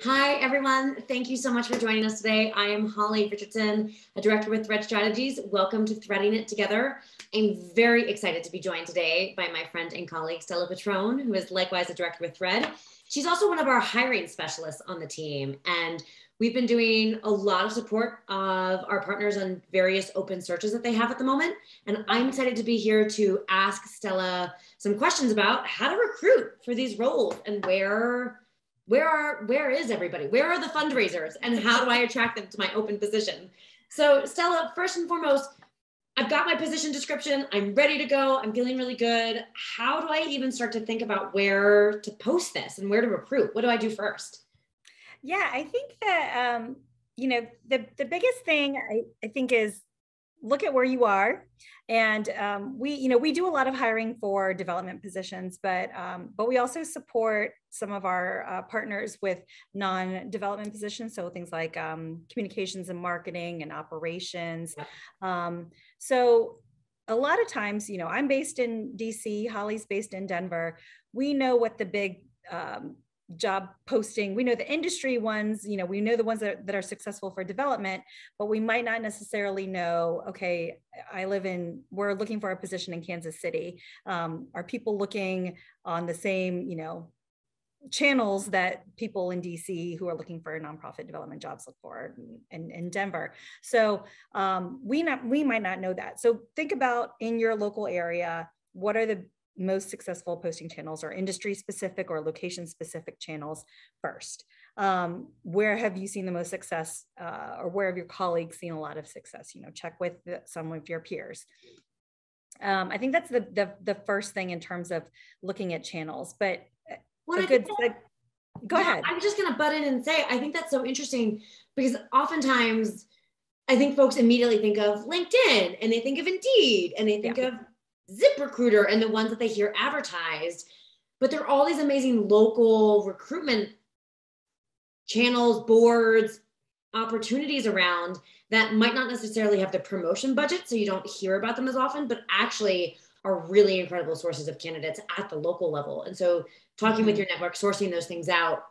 Hi, everyone. Thank you so much for joining us today. I am Holly Richardson, a director with Thread Strategies. Welcome to Threading It Together. I'm very excited to be joined today by my friend and colleague, Stella Patrone, who is likewise a director with Thread. She's also one of our hiring specialists on the team. And we've been doing a lot of support of our partners on various open searches that they have at the moment. And I'm excited to be here to ask Stella some questions about how to recruit for these roles and where is everybody? Where are the fundraisers and how do I attract them to my open position? So Stella, first and foremost, I've got my position description. I'm ready to go. I'm feeling really good. How do I even start to think about where to post this and where to recruit? What do I do first? Yeah, I think that, the biggest thing I think is look at where you are. And we do a lot of hiring for development positions, but we also support some of our partners with non-development positions. So things like communications and marketing and operations. So a lot of times, I'm based in DC, Holly's based in Denver. We know what the big job posting, we know the industry ones, we know the ones that are successful for development, but we might not necessarily know, okay, we're looking for a position in Kansas City. Are people looking on the same, channels that people in DC who are looking for nonprofit development jobs look for in Denver? So we might not know that. So think about in your local area, what are the most successful posting channels, or industry specific or location specific channels first. Where have you seen the most success, or where have your colleagues seen a lot of success? Check with some of your peers. I think that's the first thing in terms of looking at channels, but go ahead. I'm just going to butt in and say, I think that's so interesting because oftentimes I think folks immediately think of LinkedIn and they think of Indeed and they think of ZipRecruiter and the ones that they hear advertised, but there are all these amazing local recruitment channels, boards, opportunities around that might not necessarily have the promotion budget, so you don't hear about them as often, but actually are really incredible sources of candidates at the local level. And so talking with your network, sourcing those things out,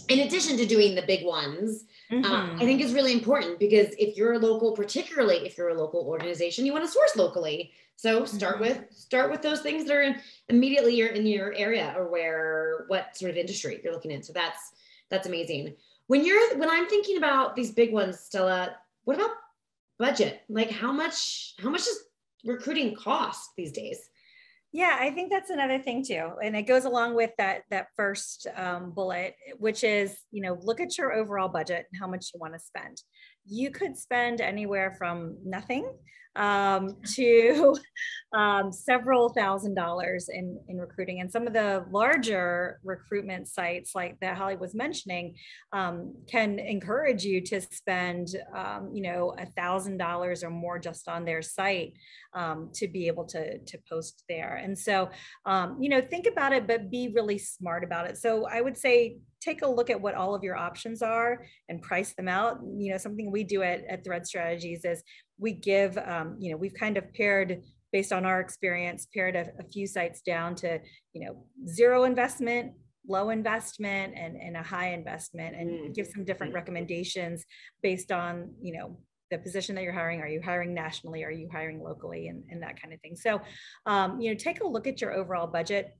in addition to doing the big ones, I think is really important, because if you're a local, particularly if you're a local organization, you want to source locally. So start with those things that are immediately in your area, or what sort of industry you're looking in. So that's amazing. When I'm thinking about these big ones, Stella, what about budget? Like how much does recruiting cost these days? Yeah, I think that's another thing too. And it goes along with that first bullet, which is, look at your overall budget and how much you want to spend. You could spend anywhere from nothing to several $1,000s in recruiting. And some of the larger recruitment sites like that Holly was mentioning can encourage you to spend $1,000 or more just on their site to be able to post there. And so, think about it, but be really smart about it. So I would say, take a look at what all of your options are and price them out. Something we do at Thread Strategies is we give, we've kind of paired, based on our experience, paired a few sites down to, zero investment, low investment, and a high investment, and give some different recommendations based on, the position that you're hiring. Are you hiring nationally? Are you hiring locally? And that kind of thing. So, take a look at your overall budget,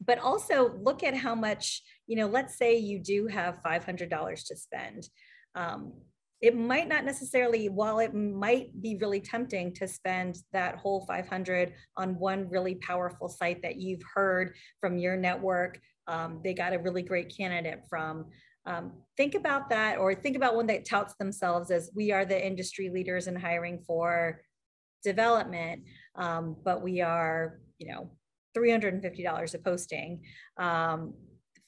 but also look at how much, let's say you do have $500 to spend. It might not necessarily, while it might be really tempting to spend that whole 500 on one really powerful site that you've heard from your network, they got a really great candidate from. Think about that, or think about one that touts themselves as, we are the industry leaders in hiring for development, but we are, $350 a posting.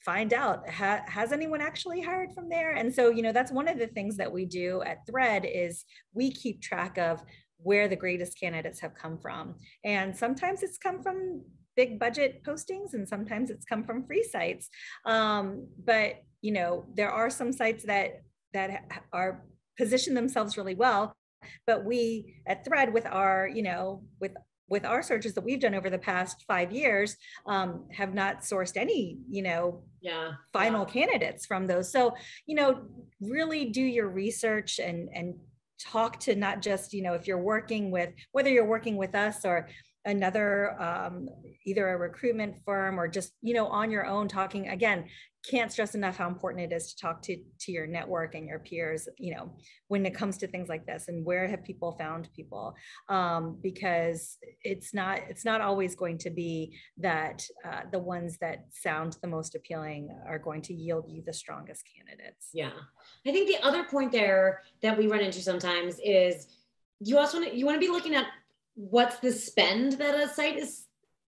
Find out, has anyone actually hired from there? And so, that's one of the things that we do at Thread, is we keep track of where the greatest candidates have come from. And sometimes it's come from big budget postings, and sometimes it's come from free sites. But, there are some sites that are position themselves really well, but we at Thread, with our, with with our searches that we've done over the past 5 years, have not sourced any, final candidates from those. So, really do your research and talk to not just, if you're working with, whether you're working with us or another, either a recruitment firm or just, on your own talking. Again, can't stress enough how important it is to talk to your network and your peers, when it comes to things like this, and where have people found people, because it's not always going to be that the ones that sound the most appealing are going to yield you the strongest candidates. Yeah. I think the other point there that we run into sometimes is you want to be looking at what's the spend that a site is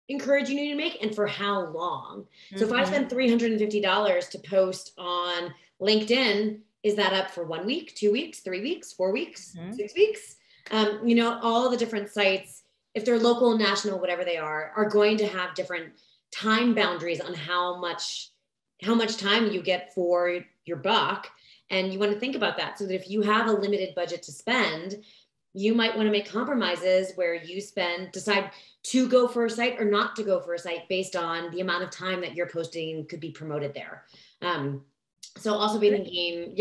encouraging you to make and for how long. So if I spend $350 to post on LinkedIn, is that up for 1 week, 2 weeks, 3 weeks, 4 weeks, 6 weeks? All the different sites, if they're local, national, whatever they are going to have different time boundaries on how much time you get for your buck. And you want to think about that so that if you have a limited budget to spend, you might want to make compromises where you decide to go for a site or not to go for a site based on the amount of time that your posting could be promoted there. So also be thinking,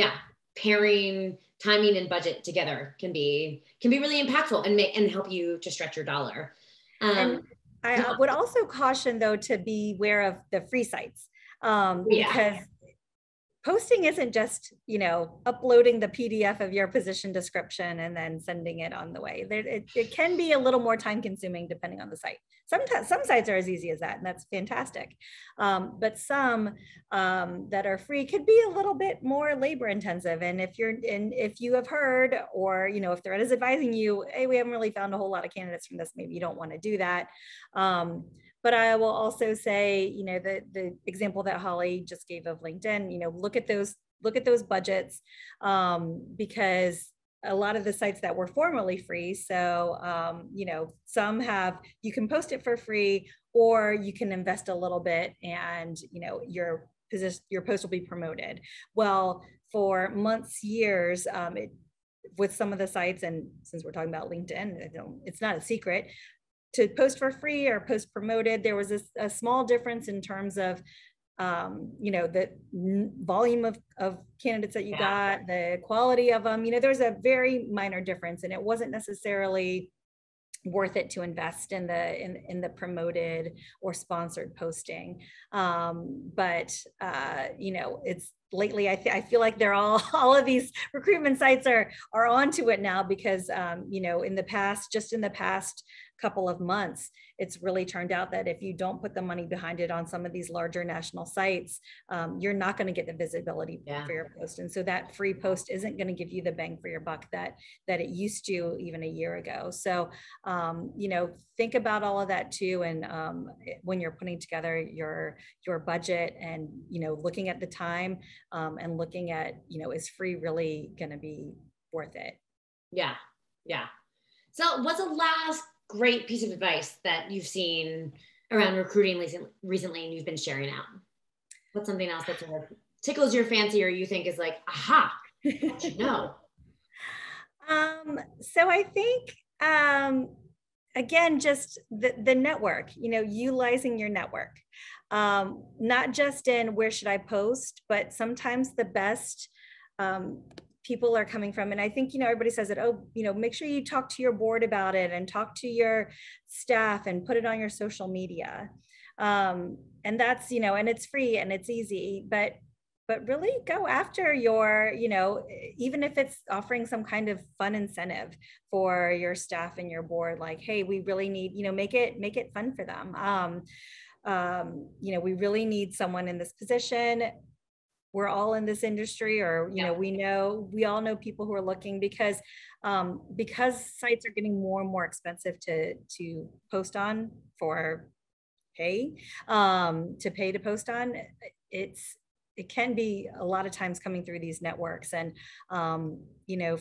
pairing timing and budget together can be really impactful and help you to stretch your dollar. And I would also caution though to beware of the free sites, because posting isn't just, uploading the PDF of your position description and then sending it on the way. It can be a little more time consuming depending on the site. Sometimes some sites are as easy as that, and that's fantastic. But some that are free could be a little bit more labor intensive. And if you have heard, or, if Thread is advising you, hey, we haven't really found a whole lot of candidates from this, maybe you don't want to do that. But I will also say, the example that Holly just gave of LinkedIn, look at those budgets, because a lot of the sites that were formerly free. So, some you can post it for free, or you can invest a little bit and, your post will be promoted. Well, for months, years, with some of the sites, and since we're talking about LinkedIn, it's not a secret, to post for free or post promoted, there was a small difference in terms of, the volume of candidates that you got, the quality of them. There's a very minor difference, and it wasn't necessarily worth it to invest in the promoted or sponsored posting. But it's lately, I feel like they're all of these recruitment sites are onto it now, because in the past couple of months, it's really turned out that if you don't put the money behind it on some of these larger national sites, you're not going to get the visibility for your post. And so that free post isn't going to give you the bang for your buck that it used to even a year ago. So, think about all of that too. And when you're putting together your budget and, looking at the time, and looking at, is free really going to be worth it? Yeah. So what's the last great piece of advice that you've seen around recruiting recently and you've been sharing out? What's something else that sort of tickles your fancy, or you think is like, aha, I should know? So I think, again, just the network, utilizing your network, not just in where should I post, but sometimes the best people are coming from. And I think, everybody says that, make sure you talk to your board about it and talk to your staff and put it on your social media. And that's, and it's free and it's easy, but really go after your, even if it's offering some kind of fun incentive for your staff and your board, like, hey, we really need, make it fun for them. We really need someone in this position. We're all in this industry, or, we all know people who are looking, because sites are getting more and more expensive to post on for pay, to post on. It can be a lot of times coming through these networks. And,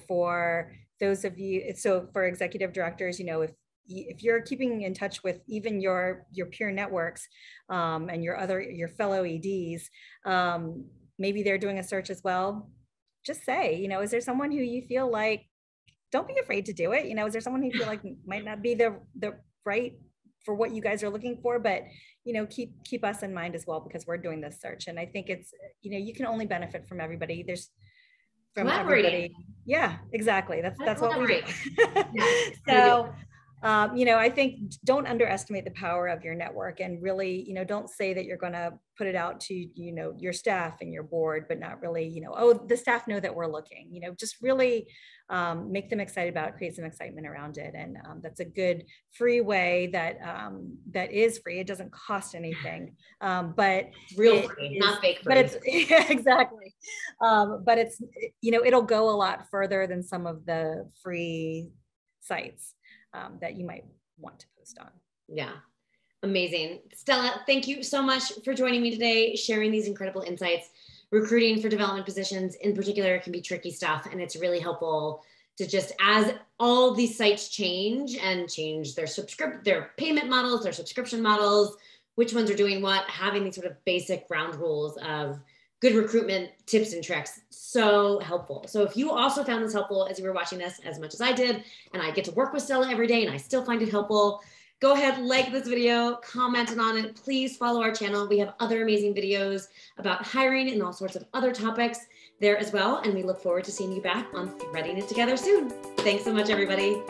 for those of you, so for executive directors, if you're keeping in touch with even your peer networks, and your fellow EDs, maybe they're doing a search as well. Just say, is there someone who you feel like, don't be afraid to do it. Is there someone who you feel like might not be the right for what you guys are looking for, but keep us in mind as well, because we're doing this search. And I think it's, you can only benefit from everybody. From everybody. Yeah, exactly. That's what we do. Yeah, So, I think don't underestimate the power of your network, and really, don't say that you're going to put it out to, your staff and your board, but not really, oh, the staff know that we're looking, just really make them excited about it, create some excitement around it. And that's a good free way that is free. It doesn't cost anything, but it's real free, not fake free. But it's, yeah, exactly. But it's, it'll go a lot further than some of the free sites that you might want to post on. Yeah. Amazing. Stella, thank you so much for joining me today, sharing these incredible insights. Recruiting for development positions in particular can be tricky stuff, and it's really helpful to just, as all these sites change their payment models, their subscription models, which ones are doing what, having these sort of basic ground rules of good recruitment tips and tricks, so helpful. So if you also found this helpful as you were watching this as much as I did, and I get to work with Stella every day and I still find it helpful, go ahead, like this video, comment on it. Please follow our channel. We have other amazing videos about hiring and all sorts of other topics there as well. And we look forward to seeing you back on Threading It Together soon. Thanks so much, everybody.